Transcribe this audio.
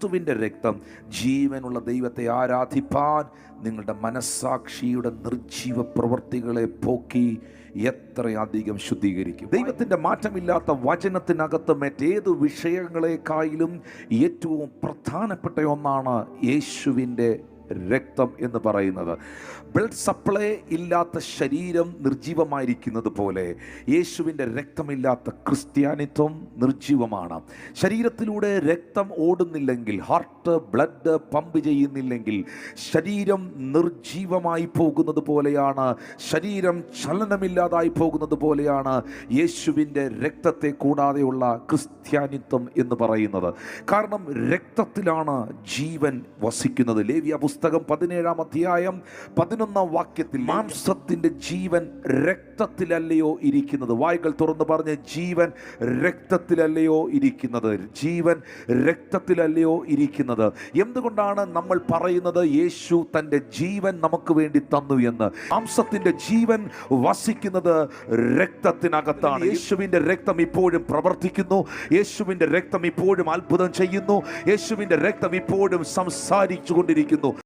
ക്രിസ്തുവിൻ്റെ രക്തം ജീവനുള്ള ദൈവത്തെ ആരാധിപ്പാൻ നിങ്ങളുടെ മനസ്സാക്ഷിയുടെ നിർജീവ പ്രവൃത്തികളെ പോക്കി എത്രയധികം ശുദ്ധീകരിക്കും. ദൈവത്തിൻ്റെ മാറ്റമില്ലാത്ത വചനത്തിനകത്ത് മറ്റേതു വിഷയങ്ങളെക്കാളും ഏറ്റവും പ്രധാനപ്പെട്ട ഒന്നാണ് യേശുവിൻ്റെ രക്തം എന്ന് പറയുന്നത്. ബ്ലഡ് സപ്ലൈ ഇല്ലാത്ത ശരീരം നിർജീവമായിരിക്കുന്നത് പോലെ യേശുവിൻ്റെ രക്തമില്ലാത്ത ക്രിസ്ത്യാനിത്വം നിർജീവമാണ്. ശരീരത്തിലൂടെ രക്തം ഓടുന്നില്ലെങ്കിൽ, ഹാർട്ട് ബ്ലഡ് പമ്പ് ചെയ്യുന്നില്ലെങ്കിൽ ശരീരം നിർജീവമായി പോകുന്നത് പോലെയാണ്, ശരീരം ചലനമില്ലാതായി പോകുന്നത് പോലെയാണ് യേശുവിൻ്റെ രക്തത്തെ കൂടാതെയുള്ള ക്രിസ്ത്യാനിത്വം എന്ന് പറയുന്നത്. കാരണം രക്തത്തിലാണ് ജീവൻ വസിക്കുന്നത്. ലേവ്യ പുസ്തകം 17-ാം അധ്യായം 11-ാം വാക്യത്തിൽ മാംസത്തിന്റെ ജീവൻ രക്തത്തിലല്ലയോ ഇരിക്കുന്നത്? വായ്കൾ തുറന്ന് പറഞ്ഞ്, ജീവൻ രക്തത്തിലല്ലയോ ഇരിക്കുന്നത്? ജീവൻ രക്തത്തിലല്ലയോ ഇരിക്കുന്നത്? എന്തുകൊണ്ടാണ് നമ്മൾ പറയുന്നത് യേശു തൻ്റെ ജീവൻ നമുക്ക് വേണ്ടി തന്നു എന്ന്? മാംസത്തിന്റെ ജീവൻ വസിക്കുന്നത് രക്തത്തിനകത്താണ്. യേശുവിൻ്റെ രക്തം ഇപ്പോഴും പ്രവർത്തിക്കുന്നു. യേശുവിൻ്റെ രക്തം ഇപ്പോഴും അത്ഭുതം ചെയ്യുന്നു. യേശുവിൻ്റെ രക്തം ഇപ്പോഴും സംസാരിച്ചു കൊണ്ടിരിക്കുന്നു.